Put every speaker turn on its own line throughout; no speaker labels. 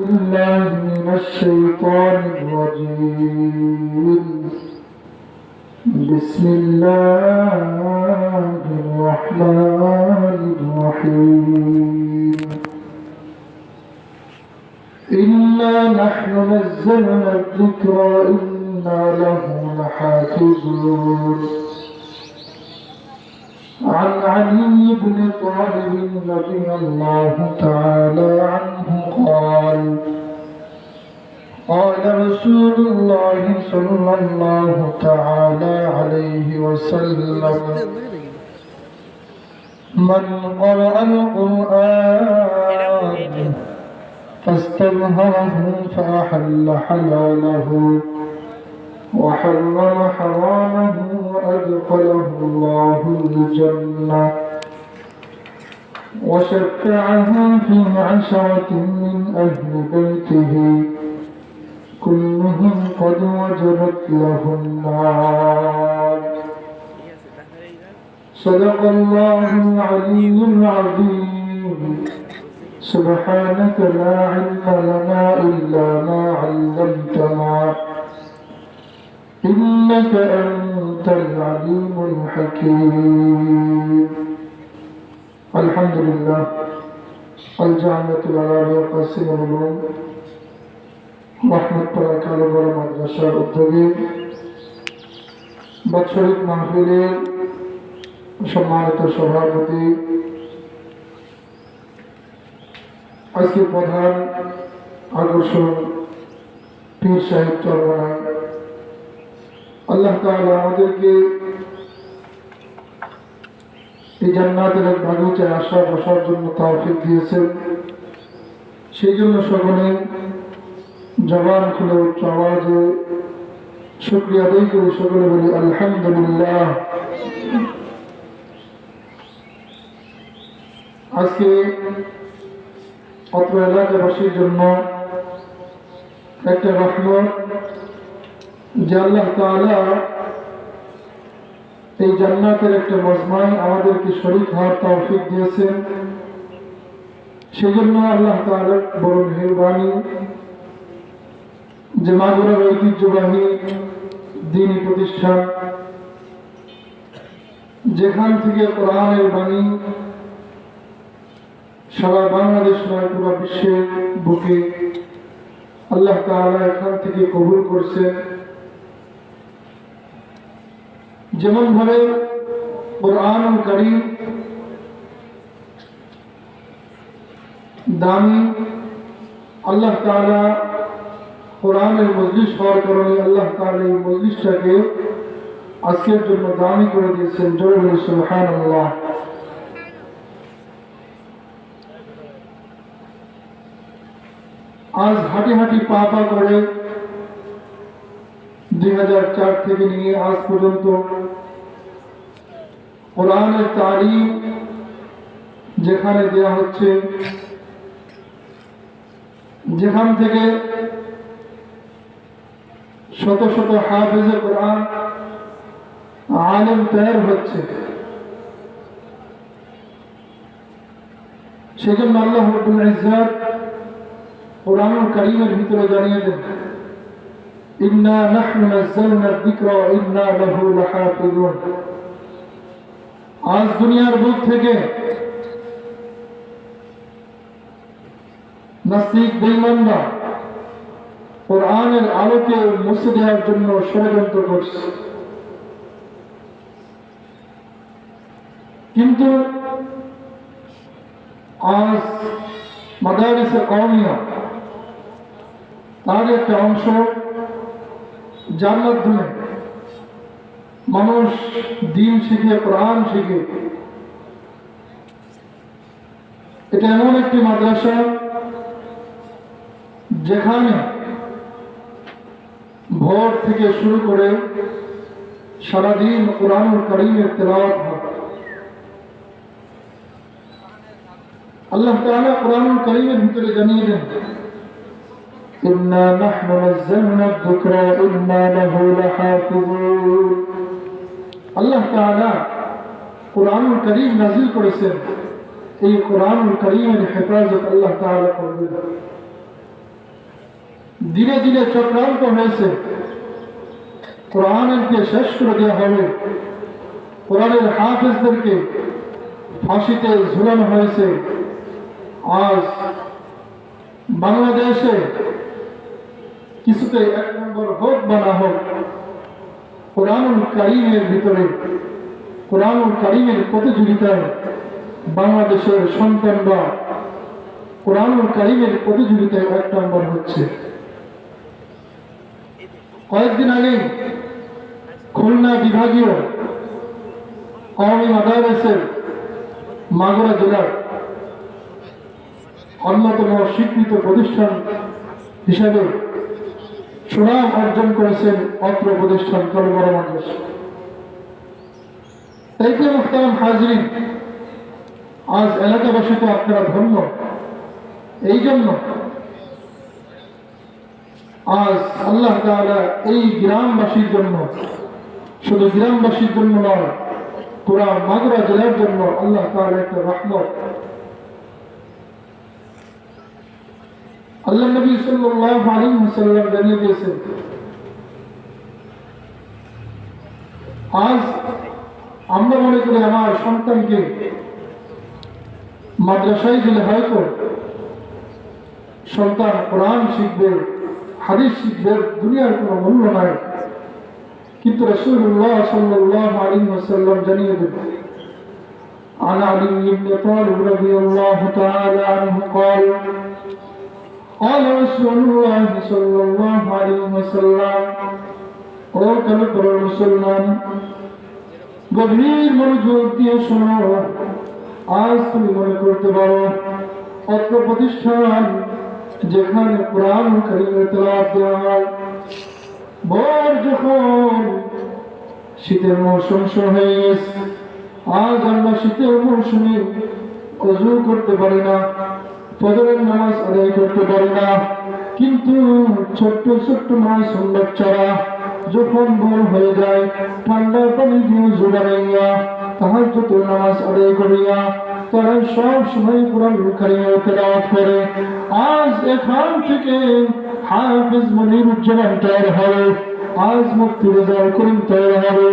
بالله من الشيطان الرجيم. بسم الله الرحمن الرحيم. إنا نحن نزلنا الذكر وإنا له لحافظون. عن علي بن طالب رضي الله تعالى عنه قال: قال رسول الله صلى الله تعالى عليه وسلم: من قرأ القرآن فاستظهره فأحل حلاله وحرم حرامه وأدخله الله الجنة وشفعه في 10 من أهل بيته كلهم قد وجبت له النار. صدق الله العلي العظيم. سبحانك لا علم لنا إلا ما علمتنا إنك أنت العليم الحكيم. الحمد لله. الجامعة العربية قاسم العلوم রহমত পাড়া কালীগড় মাদ্রাসার উদ্যোগে বাৎসরিক মাহফিলের সম্মানিত সভাপতি, আজকে প্রধান আকর্ষণ পীর সাহেব চরমনাই, আল্লাহ তাআলা আমাদেরকে এই জান্নাতের এক বাগিচায় আসা বসার জন্য তৌফিক দিয়েছেন। সেই জন্য সকলে জবান খুলে উচ্চ আওয়াজে শুকরিয়া আদায় করে সকলে বলি আলহামদুলিল্লাহ। আজকে অত্র এলাকাবাসীর জন্য একটা রহমত যে আল্লাহ তাআলা এই জান্নাতের একটা মজমায় আমাদেরকে শরীক হওয়ার তৌফিক দিয়েছেন। সেজন্য আল্লাহ তাআলার বড় মেহেরবানি যে মাগুরার ঐতিহ্যবাহী দ্বীনি প্রতিষ্ঠান, যেখান থেকে কোরআনের বাণী সারা বাংলাদেশ নয় পুরো বিশ্বের বুকে আল্লাহ তাআলা এখান থেকে কবুল করছেন। যেমন ভাবে কোরআনুল কারীম দামি, আল্লাহ তাআলা কোরআনের মজলিস হওয়ার কারণে আল্লাহ তাআলা এই মজলিসটাকে আজকের জন্য দামি করে দিয়েছেন। জয় বলি সুবহানাল্লাহ। আজ হাঁটি হাঁটি পা পা করে 2004 থেকে নিয়ে আজ পর্যন্ত কোরআনের তালিম যেখানে দেয়া হচ্ছে, যেখান থেকে শত শত হাফেজে কোরআন আলেম তৈরি হচ্ছে, সেজন্য আল্লাহ রাব্বুল ইজ্জত কোরআনুল কারীমের ভিতরে জানিয়ে দেন, ইন্না নাহনু নাযালনা যিকরা ওয়া ইন্না লাহু লাহাফিজুন। আজ দুনিয়ার বুক থেকে নাস্তিক বেঈমানরা কোরআনের আলোকে মুছে দেওয়ার জন্য ষড়যন্ত্র করছে, কিন্তু আজ মাদারিসে কওমিয়া তার একটা অংশ, যার মাধ্যমে মানুষ দ্বীন শিখে, কোরআন শিখে। এটা এমন একটি মাদ্রাসা যেখানে ভোর থেকে শুরু করে সারাদিন কোরআনুল কারীমের তেলাওয়াত হয়। আল্লাহ তাআলা কোরআনুল কারীমের ভিতরে জানিয়ে দেন, ইন্না নাহনু নাযালনা যিকরা ওয়া ইন্না লাহু লাহাফিজুন। আল্লাহ তাআলা কোরআনুল কারীম নাযিল করেছেন, এই কোরআনুল কারীমের হেফাজত আল্লাহ তাআলা করবেন। দিনে দিনে চক্রান্ত হয়েছে, কোরআনকে শেষ করে দেওয়া হবে, কোরআনের হাফেজদেরকে ফাঁসিতে ঝুলানো হয়েছে। আজ বাংলাদেশে কিছুতে এক নম্বর হোক বা না হোক, কোরআনুল কারীমের ভিতরে, কোরআনুল কারীমের প্রতিযোগিতায় বাংলাদেশের সন্তানরা কোরআনুল কারীমের প্রতিযোগিতায় এক নম্বর হচ্ছে। কয়েকদিন আগে খুলনা বিভাগীয় কওমি মাদারিসের মাগুরা জেলার অন্যতম স্বীকৃত প্রতিষ্ঠান হিসাবে সুনাম অর্জন করেছেন অত্র প্রতিষ্ঠান কলবর মানুষ। তাইতে মুহতারাম হাজরিন, আজ এলাকাবাসী তো আপনারা ধন্য। এই জন্য আজ আল্লাহ তাআলা এই গ্রামবাসীর জন্য, শুধু গ্রামবাসীর জন্য নয়, পুরা মাগুরা জেলার জন্য আল্লাহ তাআলা একটা রহমত, আল্লাহ নবী সাল্লাল্লাহু আলাইহি ওয়াসাল্লাম জানিয়ে দিয়েছেন। আজ আমরা মনে করি আমার সন্তানকে মাদ্রাসায় গেলে হয়তো সন্তান কোরআন শিখবে, হাদিস শিখবে, দুনিয়ার কোনো মূল্য নাই। কিন্তু রাসূলুল্লাহ সাল্লাল্লাহু আলাইহি ওয়াসাল্লাম জানিয়ে দেন, عن علي بن طالب رضي الله تعالى عنه قال قال رسول الله صلى الله عليه وسلم ও কালের মুসলমান, গভীর মনোযোগ দিয়ে শোনো। আজ তুমি মনে করতে পারো অত্র প্রতিষ্ঠান যেখানে কোরআন কারীমের তেলাওয়াত দেওয়া হয়, ভোর যখন শীতের মৌসুম শুরু হয়ে গেছে, আজ আমরা শীতের মৌসুমে ওযু করতে পারি না, ফজরের নামাজ আদায় করতে পারি না। কিন্তু ছোট্ট ছোট্ট মাসুম বাচ্চারা যখন ভোর হয়ে যায়, ঠান্ডা পানি দিয়ে ওযু বানাইয়া তাহাজ্জুদের নামাজ আদায় করিয়া তারা সব সময় কোরআন কারীমের তেলাওয়াত করে। আজ এখান থেকে হাফেজ মনিরুজ্জামান তৈরি হবে, আজ মুফতি রেজাউল করিম তৈরি হবে।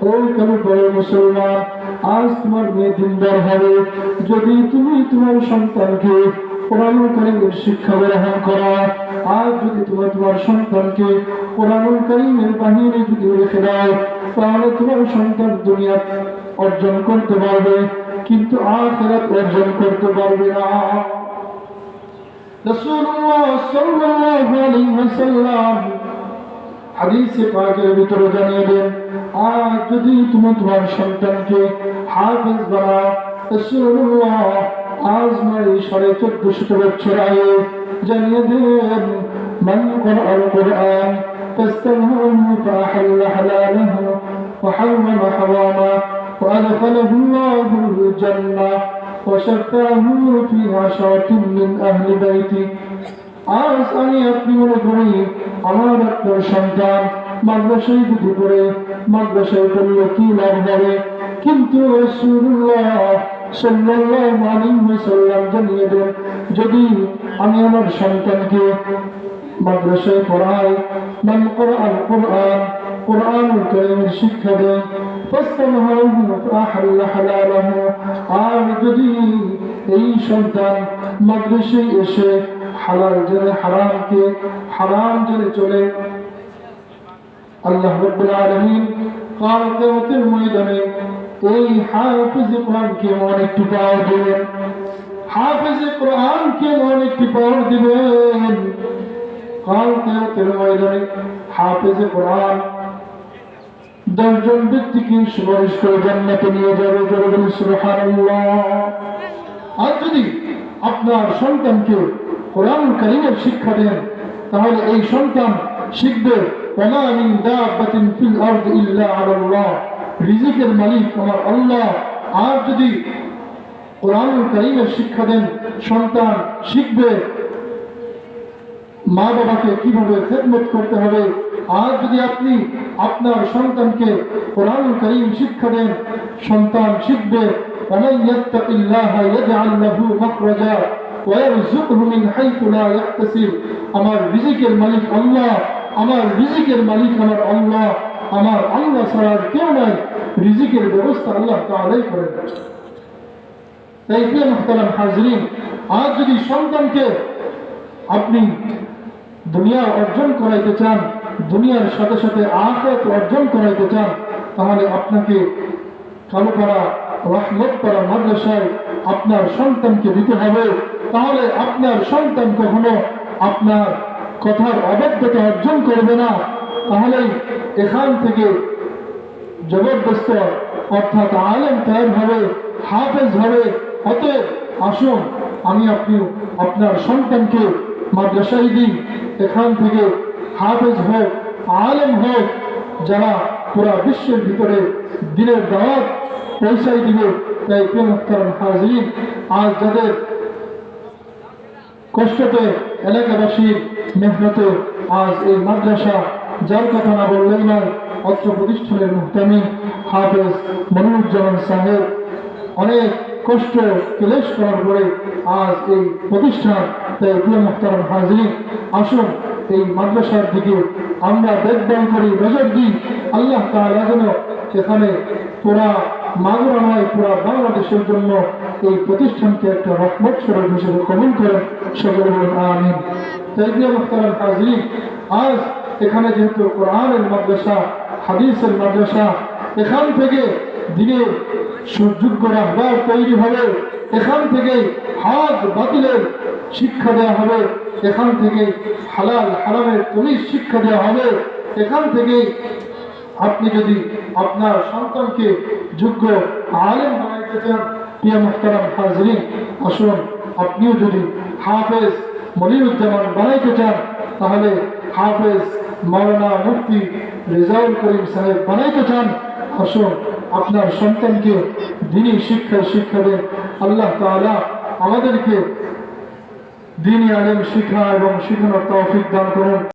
ও মুসলমান, আজ তোমার মেয়ে দিনদার হবে যদি তুমি তোমার সন্তানকে কোরআনুল কারীমের শিক্ষা গ্রহণ করো। আজ যদি তোমার সন্তানকে কোরআনুল কারীমের বাহিরে যদি রেখে দাও, তাহলে তোমার সন্তান দুনিয়া অর্জন করতে পারবে কিন্তু আখিরাত অর্জন করতে পারবে না। রাসূলুল্লাহ সাল্লাল্লাহু আলাইহি ওয়াসাল্লাম হাদিসে পাকের ভিতরে জানিয়ে দেন, আজ যদি তুমি তোমার সন্তানকে হাফেজ বানাও, রাসূলুল্লাহ আজ নয় 1450 বছর আগে জানিয়ে দেন, মান ক্বরাআল কুরআন ফাস্তামহু ফাহাল্লা হালালাহু ওয়া হারামা হারামা ওয়া আদখালাহু আল্লাহুল জান্নাহ ওয়া শাফাহু ফি আশরাতিন মিন আহলি বাইতি। আজ আমি আপনি মনে করি আমার আপনার সন্তান মাদ্রাসায় যদি পড়ে, মাদ্রাসায় পড়লে কি লাভ হবে, কিন্তু রাসূলুল্লাহ সাল্লাল্লাহু আলাইহি ওয়াসাল্লাম জানিয়ে দেন, যদি আমি আমার সন্তানকে মাদ্রাসায় পড়াই, মান ক্বরাআল কুরআন, কোরআনুল কারীমের শিক্ষা দেয়, ফাস্তামহু ফাহাল্লা হালালাহু, আর যদি এই সন্তান মাদ্রাসায় এসে হালাল জেনে হারামকে হারাম জেনে চলে, আল্লাহ রাব্বুল আলামিন কাল কিয়ামতের ময়দানে এই হাফেজ কোরআনকে অনেকটি পাওয়ার দিবেন, হাফেজ কোরআনকে অনেকটি পাওয়ার দিবেন। কাল কিয়ামতের ময়দানে হাফেজ কোরআন 10 জন ব্যক্তিকে সুপারিশ করে জান্নাতে নিয়ে যাবে। জোরে বলুন সুবহানাল্লাহ। আর যদি আপনার সন্তানকে কোরআনুল কারীমের শিক্ষা দেন, তাহলে এই সন্তান শিখবে ওয়ামা মিন দাব্বাতিন ফিল আরদি ইল্লা আলাল্লাহ, রিজিকের মালিক আমার আল্লাহ। আর যদি কোরআনুল কারীমের শিক্ষা দেন, সন্তান শিখবে মা বাবাকে কিভাবে খেদমত করতে হবে। আর যদি আপনি আপনার সন্তানকে কোরআনুল কারীম শিক্ষা দেন, সন্তান শিখবে ওমান ইয়াত্তাকিল্লাহা ইয়াজআল লাহু মাখরাজা ওয়ারযুকহু মিন হাইথু লা ইয়াহতাসিব। আমার রিজিকের মালিক আল্লাহ, আমার রিজিকের মালিক আমার আল্লাহ, আমার আল্লাহ ছাড়া আর কেউ নাই। রিজিকের ব্যবস্থা আল্লাহ তাআলাই করেন। তাই প্রিয় মুহতারাম হাজরিন, আজ যদি সন্তানকে আপনি দুনিয়া অর্জন করাইতে চান, দুনিয়ার সাথে সাথে আখিরাত অর্জন করাইতে চান, তাহলে আপনাকে কালুপাড়া রহমতপাড়া মাদ্রাসায় আপনার সন্তানকে দিতে হবে। তাহলে আপনার সন্তান কখনো আপনার কথার অবাধ্যতা অর্জন করবে না। তাহলেই এখান থেকে জবরদস্ত অর্থাৎ আলেম তৈরি হবে, হাফেজ হবে। অতএব আসুন আমি আপনি আপনার সন্তানকে মাদ্রাসায় দিই, এখান থেকে হাফেজ হোক, আলেম হোক, যারা পুরা বিশ্বের ভিতরে দিনের দাওয়াত পৌঁছাই দিবে। তাই প্রিয় মুহতারাম হাজরিন, আজ যাদের কষ্টতে এলাকাবাসীর মেহনতে আজ এই মাদ্রাসা, যার কথা না বললেই নয়, অত্র প্রতিষ্ঠানের মুহতামি হাফেজ মনিরুজ্জামান সাহেব অনেক কষ্ট ক্লেশ করার পরে আজ এই প্রতিষ্ঠান। তাই প্রিয় মুহতারাম হাজরিন, আসুন এই মাদ্রাসার দিকে আমরা দেখভাল করি, নজর দিই। আল্লাহ তাআলা যেন এখানে পুরা মাগুরা নয়, পুরা বাংলাদেশের জন্য এই প্রতিষ্ঠানকে একটা রহমত স্বরূপ হিসেবে কবুল করেন। সকলে বলুন আমিন। তাই প্রিয় মুহতারাম হাজরিন, আজ এখানে যেহেতু কোরআনের মাদ্রাসা, হাদিসের মাদ্রাসা, এখান থেকে দিনের সুযোগ্য রাহবার তৈরি হবে, এখান থেকে হক বাতিলের শিক্ষা দেওয়া হবে, এখান থেকে হালাল হারামের তমিজ শিক্ষা দেওয়া হবে। এখান থেকে আপনি যদি আপনার সন্তানকে যোগ্য আলেম বানাইতে চান, প্রিয় মুহতারাম হাজরিন, আসুন আপনিও যদি হাফেজ মনিরুজ্জামান বানাইতে চান, তাহলে হাফেজ মাওলানা মুফতি রেজাউল করিম সাহেব বানাইতে চান, আসুন আপনার সন্তানকে দ্বীনি শিক্ষায় শিক্ষা দেন। আল্লাহ তাআলা আমাদেরকে দ্বীনি আলেম শিক্ষা এবং শিখানোর তৌফিক দান করুন।